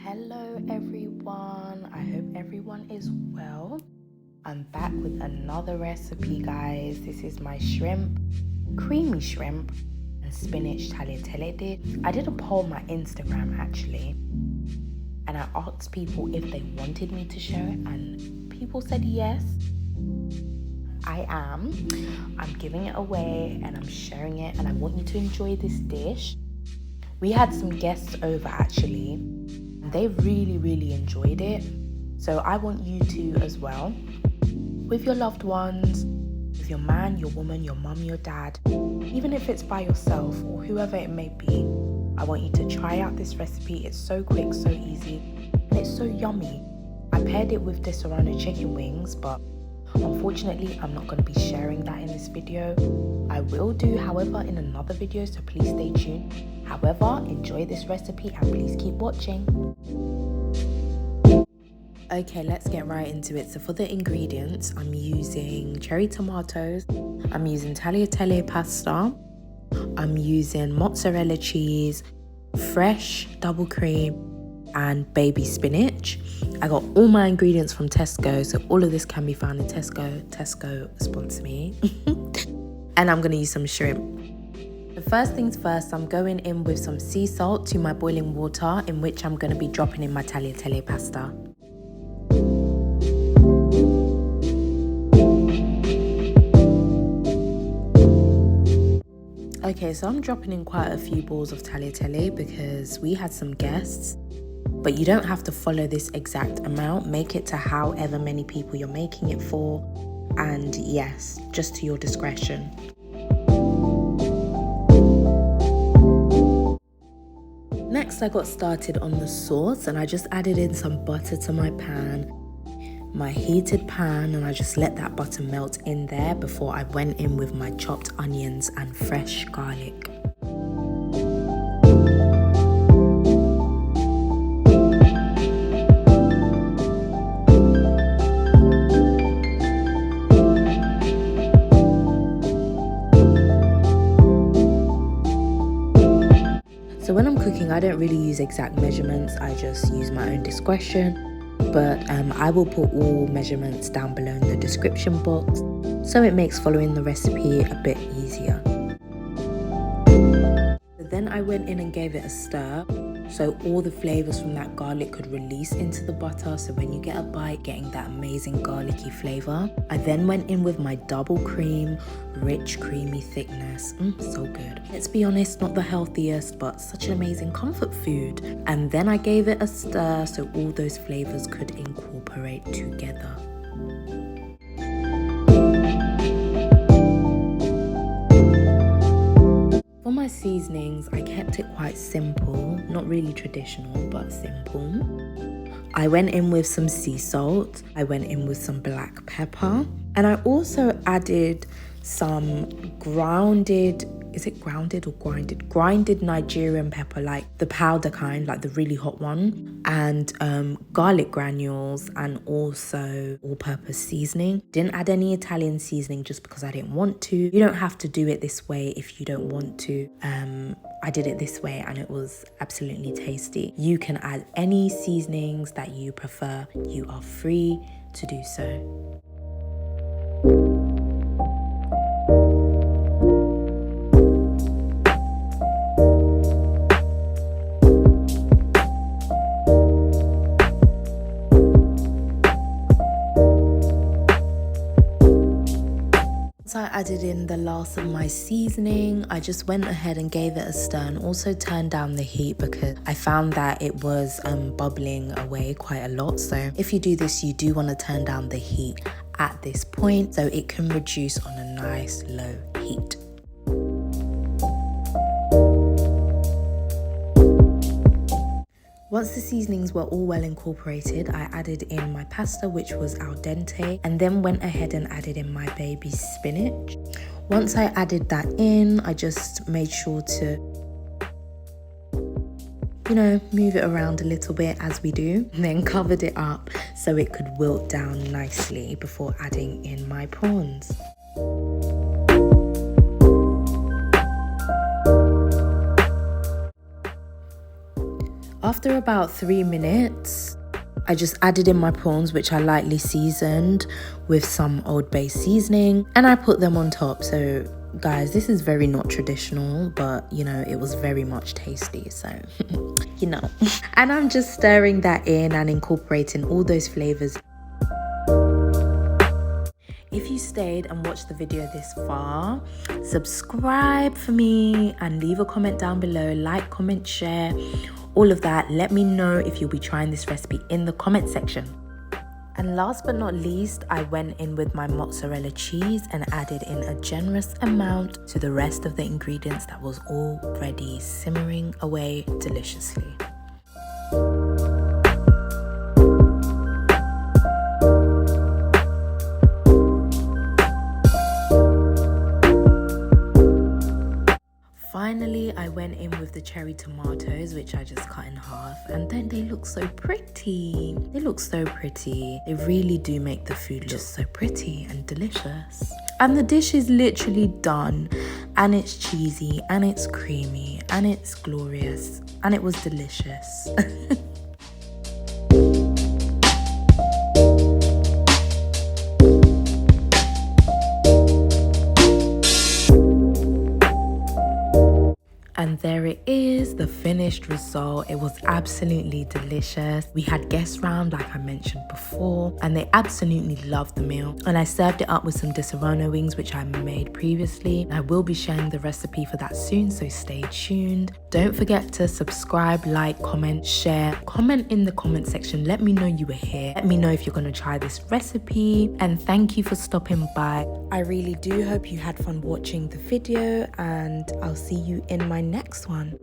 Hello everyone, I hope everyone is well. I'm back with another recipe, guys. This is my creamy shrimp and spinach tagliatelle dish. I did a poll on my Instagram actually, and I asked people if they wanted me to share it, and people said yes. I'm giving it away and I'm sharing it, and I want you to enjoy this dish. We had some guests over actually, and they really enjoyed it. So I want you to as well, with your loved ones, with your man, your woman, your mum, your dad, even if it's by yourself or whoever it may be. I want you to try out this recipe. It's so quick, so easy, and it's so yummy. I paired it with Serrano chicken wings, but unfortunately I'm not going to be sharing that in this video. I will do, however, in another video, so please stay tuned. However, enjoy this recipe and please keep watching. Okay, let's get right into it. So for the ingredients, I'm using cherry tomatoes, I'm using tagliatelle pasta, I'm using mozzarella cheese, fresh double cream, and baby spinach. I got all my ingredients from Tesco, so all of this can be found in Tesco. Tesco sponsor me. And I'm gonna use some shrimp. The first things first, I'm going in with some sea salt to my boiling water, in which I'm gonna be dropping in my tagliatelle pasta. Okay, so I'm dropping in quite a few balls of tagliatelle because we had some guests. But you don't have to follow this exact amount. Make it to however many people you're making it for. And yes, just to your discretion. Next, I got started on the sauce, and I just added in some butter to my pan, my heated pan, and I just let that butter melt in there before I went in with my chopped onions and fresh garlic. So when I'm cooking, I don't really use exact measurements, I just use my own discretion. But I will put all measurements down below in the description box, so it makes following the recipe a bit easier. Then I went in and gave it a stir, so all the flavours from that garlic could release into the butter, so when you get a bite, getting that amazing garlicky flavour. I then went in with my double cream, rich creamy thickness. So good. Let's be honest, not the healthiest, but such an amazing comfort food. And then I gave it a stir so all those flavours could incorporate together. For my seasonings, I kept it quite simple, not really traditional, but simple. I went in with some sea salt, I went in with some black pepper, and I also added some grounded Nigerian pepper, like the powder kind, like the really hot one, and garlic granules, and also all-purpose seasoning. Didn't add any Italian seasoning just because I didn't want to. You don't have to do it this way if you don't want to. I did it this way and it was absolutely tasty. You can add any seasonings that you prefer. You are free to do so. I added in the last of my seasoning. I just went ahead and gave it a stir, and also turned down the heat because I found that it was bubbling away quite a lot. So if you do this, you do want to turn down the heat at this point so it can reduce on a nice low heat. Once the seasonings were all well incorporated, I added in my pasta, which was al dente, and then went ahead and added in my baby spinach. Once I added that in, I just made sure to, move it around a little bit as we do, and then covered it up so it could wilt down nicely before adding in my prawns. After about 3 minutes, I just added in my prawns, which I lightly seasoned with some Old Bay seasoning, and I put them on top. So guys, this is very not traditional, but you know, it was very much tasty, so you know. And I'm just stirring that in and incorporating all those flavors. If you stayed and watched the video this far, subscribe for me and leave a comment down below. Like, comment, share, all of that. Let me know if you'll be trying this recipe in the comment section. And last but not least, I went in with my mozzarella cheese and added in a generous amount to the rest of the ingredients that was already simmering away deliciously. Finally, I went in with the cherry tomatoes, which I just cut in half, and then they look so pretty. They look so pretty. They really do make the food just so pretty and delicious. And the dish is literally done, and it's cheesy, and it's creamy, and it's glorious, and it was delicious. And there it is, the finished result. It was absolutely delicious. We had guests round, like I mentioned before, and they absolutely loved the meal. And I served it up with some Di Serrano wings, which I made previously. I will be sharing the recipe for that soon, so stay tuned. Don't forget to subscribe, like, comment, share. Comment in the comment section. Let me know you were here. Let me know if you're going to try this recipe. And thank you for stopping by. I really do hope you had fun watching the video, and I'll see you in my next one.